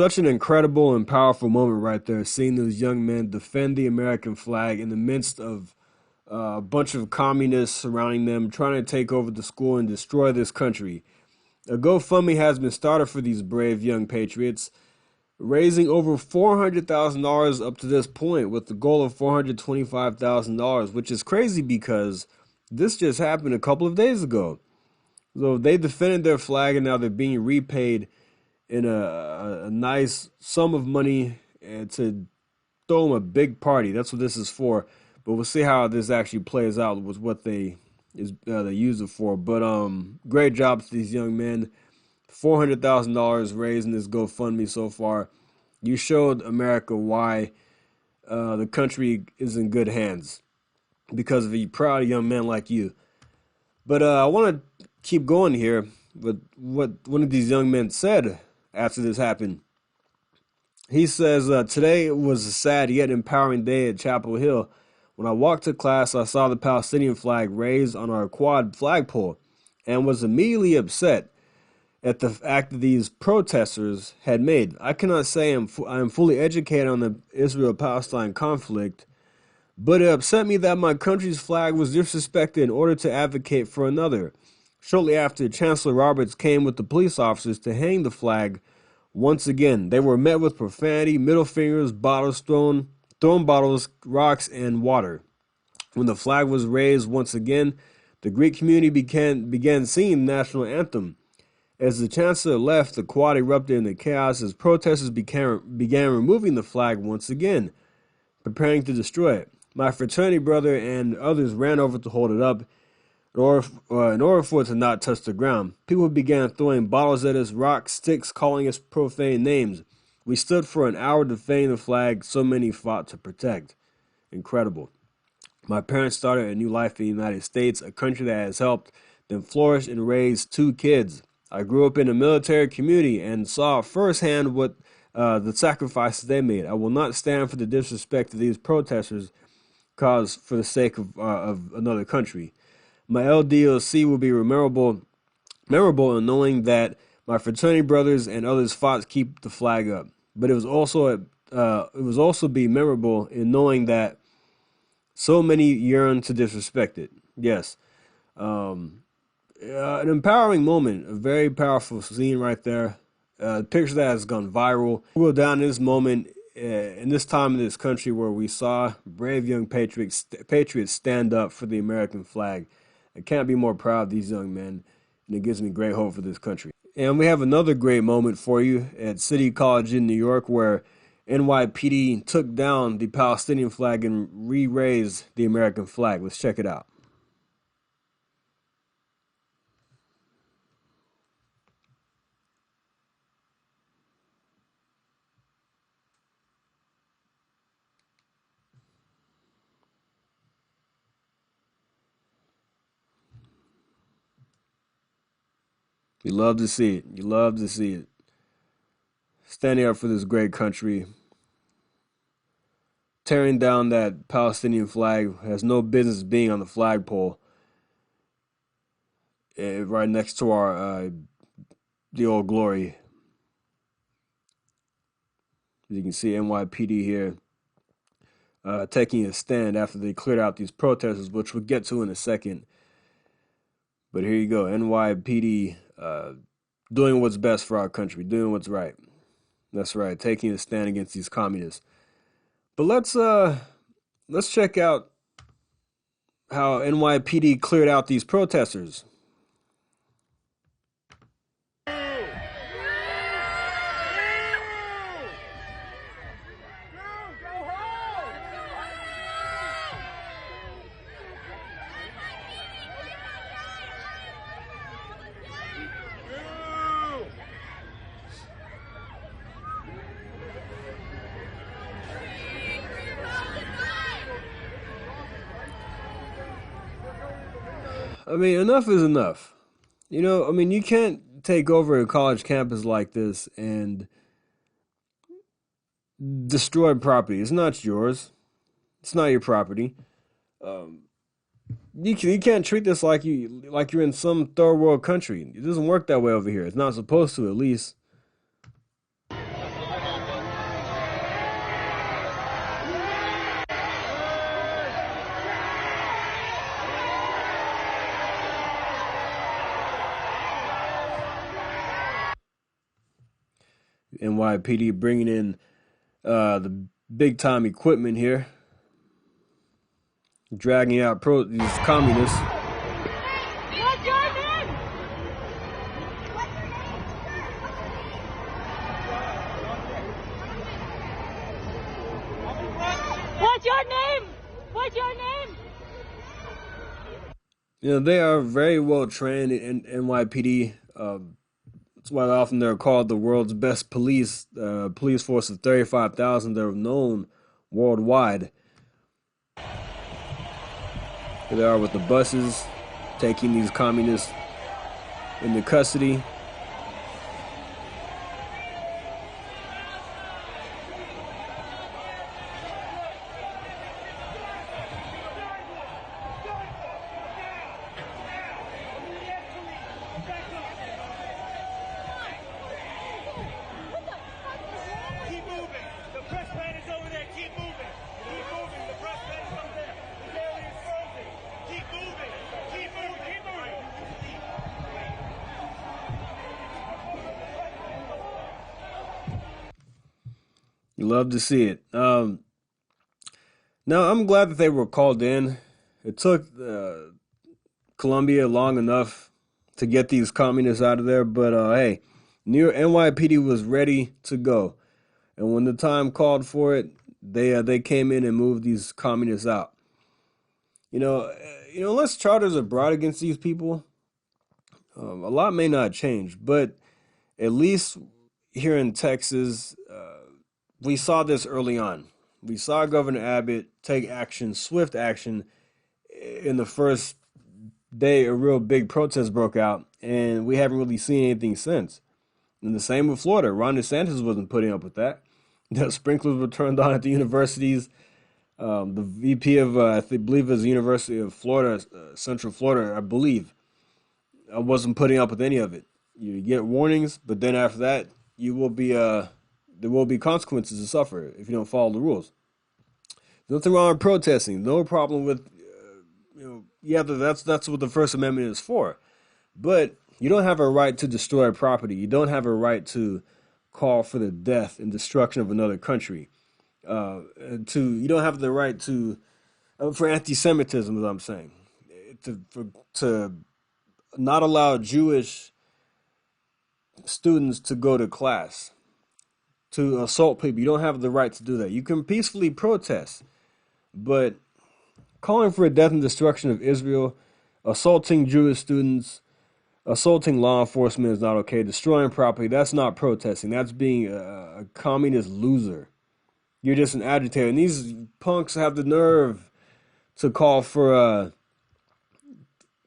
Such an incredible and powerful moment right there, seeing those young men defend the American flag in the midst of a bunch of communists surrounding them, trying to take over the school and destroy this country. A GoFundMe has been started for these brave young patriots, raising over $400,000 up to this point, with the goal of $425,000, which is crazy because this just happened a couple of days ago. So they defended their flag, and now they're being repaid in a nice sum of money and to throw them a big party. That's what this is for. But we'll see how this actually plays out with what they use it for. But great job to these young men. $400,000 raised in this GoFundMe so far. You showed America why the country is in good hands because of a proud young man like you. But I want to keep going here with what one of these young men said after this happened. He says, today was a sad yet empowering day at Chapel Hill. When I walked to class, I saw the Palestinian flag raised on our quad flagpole and was immediately upset at the act that these protesters had made. I cannot say I am fully educated on the Israel-Palestine conflict, but it upset me that my country's flag was disrespected in order to advocate for another. Shortly after, Chancellor Roberts came with the police officers to hang the flag once again. They were met with profanity, middle fingers, bottles thrown bottles, rocks, and water. When the flag was raised once again, the Greek community began singing the national anthem. As the chancellor left, the quad erupted into chaos as protesters began removing the flag once again, preparing to destroy it. My fraternity brother and others ran over to hold it up in order for it to not touch the ground. People began throwing bottles at us, rocks, sticks, calling us profane names. We stood for an hour defending the flag so many fought to protect. Incredible. My parents started a new life in the United States, a country that has helped them flourish and raise 2 kids. I grew up in a military community and saw firsthand what the sacrifices they made. I will not stand for the disrespect that these protesters cause for the sake of another country. My LDOC will be memorable in knowing that my fraternity brothers and others fought to keep the flag up. But it was also be memorable in knowing that so many yearn to disrespect it. Yes. An empowering moment, a very powerful scene right there. A picture that has gone viral. We'll go down in this moment in this time in this country where we saw brave young patriots stand up for the American flag. I can't be more proud of these young men, and it gives me great hope for this country. And we have another great moment for you at City College in New York where NYPD took down the Palestinian flag and re-raised the American flag. Let's check it out. You love to see it. You love to see it. Standing up for this great country. Tearing down that Palestinian flag has no business being on the flagpole. Right next to our the Old Glory. As you can see, NYPD here taking a stand after they cleared out these protesters, which we'll get to in a second. But here you go, NYPD doing what's best for our country, doing what's right. That's right, taking a stand against these communists. But let's check out how NYPD cleared out these protesters. I mean, enough is enough. You know, I mean, you can't take over a college campus like this and destroy property. It's not yours. It's not your property. Um, you can't treat this like you're in some third world country. It doesn't work that way over here. It's not supposed to, at least. NYPD bringing in the big time equipment here, dragging out these communists. What's your name? What's your name? What's your name? You know, they are very well trained in NYPD. That's why often they're called the world's best police. Police force of 35,000. They're known worldwide. Here they are with the buses, taking these communists into custody. You love to see it. Now, I'm glad that they were called in. It took Colombia long enough to get these communists out of there, but hey, NYPD was ready to go, and when the time called for it, they came in and moved these communists out. Unless charges are brought against these people, a lot may not change. But at least here in Texas, we saw this early on. We saw Governor Abbott take action, swift action. In the first day, a real big protest broke out, and we haven't really seen anything since. And the same with Florida. Ron DeSantis wasn't putting up with that. The sprinklers were turned on at the universities. The VP of, I believe it was the University of Florida, Central Florida, I believe, wasn't putting up with any of it. You get warnings, but then after that, there will be consequences to suffer if you don't follow the rules. There's nothing wrong with protesting. No problem with, that's what the First Amendment is for. But you don't have a right to destroy property. You don't have a right to call for the death and destruction of another country. You don't have the right to for anti-Semitism, as I'm saying, to not allow Jewish students to go to class, to assault people. You don't have the right to do that. You can peacefully protest, but calling for a death and destruction of Israel, assaulting Jewish students, assaulting law enforcement is not okay. Destroying property, that's not protesting. That's being a communist loser. You're just an agitator. And these punks have the nerve to call for,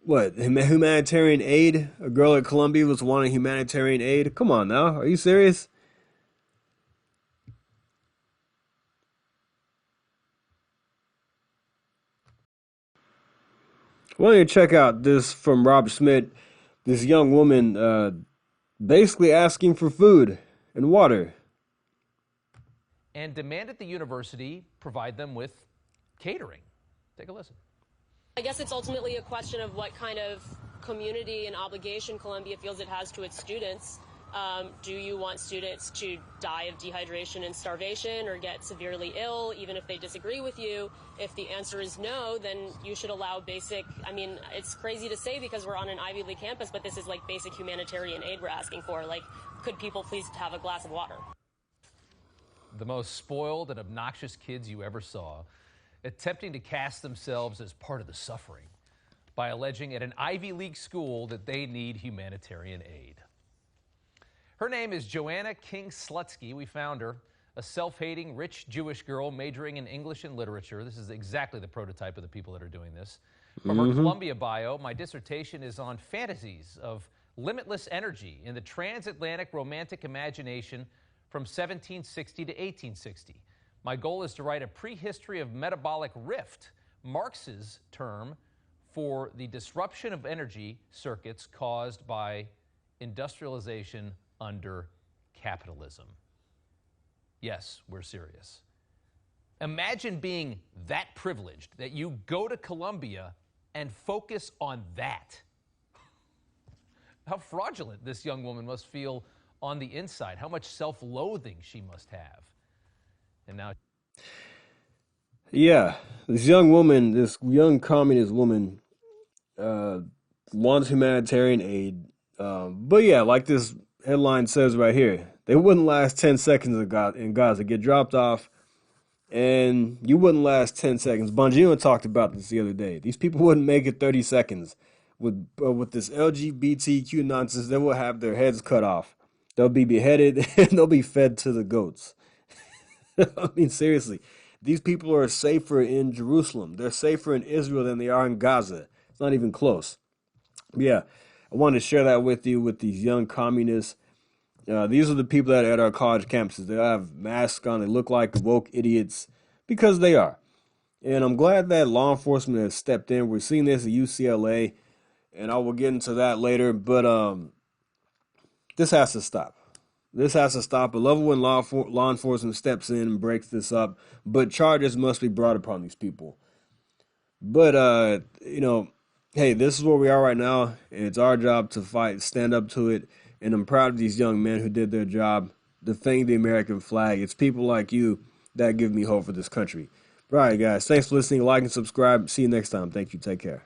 humanitarian aid? A girl at Columbia was wanting humanitarian aid? Come on now. Are you serious? Why don't you check out this from Rob Schmidt, this young woman basically asking for food and water. And demanded the university provide them with catering. Take a listen. I guess it's ultimately a question of what kind of community and obligation Columbia feels it has to its students. Do you want students to die of dehydration and starvation or get severely ill, even if they disagree with you? If the answer is no, then you should allow basic, it's crazy to say because we're on an Ivy League campus, but this is like basic humanitarian aid we're asking for. Like, could people please have a glass of water? The most spoiled and obnoxious kids you ever saw, attempting to cast themselves as part of the suffering by alleging at an Ivy League school that they need humanitarian aid. Her name is Joanna King-Slutsky. We found her, a self-hating, rich Jewish girl majoring in English and literature. This is exactly the prototype of the people that are doing this. From her Columbia bio, my dissertation is on fantasies of limitless energy in the transatlantic romantic imagination from 1760 to 1860. My goal is to write a prehistory of metabolic rift, Marx's term for the disruption of energy circuits caused by industrialization under capitalism. Yes, we're serious. Imagine being that privileged that you go to Columbia and focus on that. How fraudulent this young woman must feel on the inside, how much self-loathing she must have. And now, Yeah, this young woman, this young communist woman, wants humanitarian aid. But yeah, like this headline says right here, they wouldn't last 10 seconds in Gaza, get dropped off, and you wouldn't last 10 seconds. Bongino talked about this the other day. These people wouldn't make it 30 seconds. With this LGBTQ nonsense, they will have their heads cut off. They'll be beheaded and they'll be fed to the goats. I mean, seriously, these people are safer in Jerusalem. They're safer in Israel than they are in Gaza. It's not even close. Yeah, I wanted to share that with you with these young communists. These are the people that are at our college campuses. They have masks on. They look like woke idiots because they are. And I'm glad that law enforcement has stepped in. We're seeing this at UCLA, and I will get into that later. But this has to stop. This has to stop. I love it when law enforcement steps in and breaks this up. But charges must be brought upon these people. But hey, this is where we are right now. And it's our job to fight, stand up to it. And I'm proud of these young men who did their job, defending the American flag. It's people like you that give me hope for this country. All right, guys. Thanks for listening. Like and subscribe. See you next time. Thank you. Take care.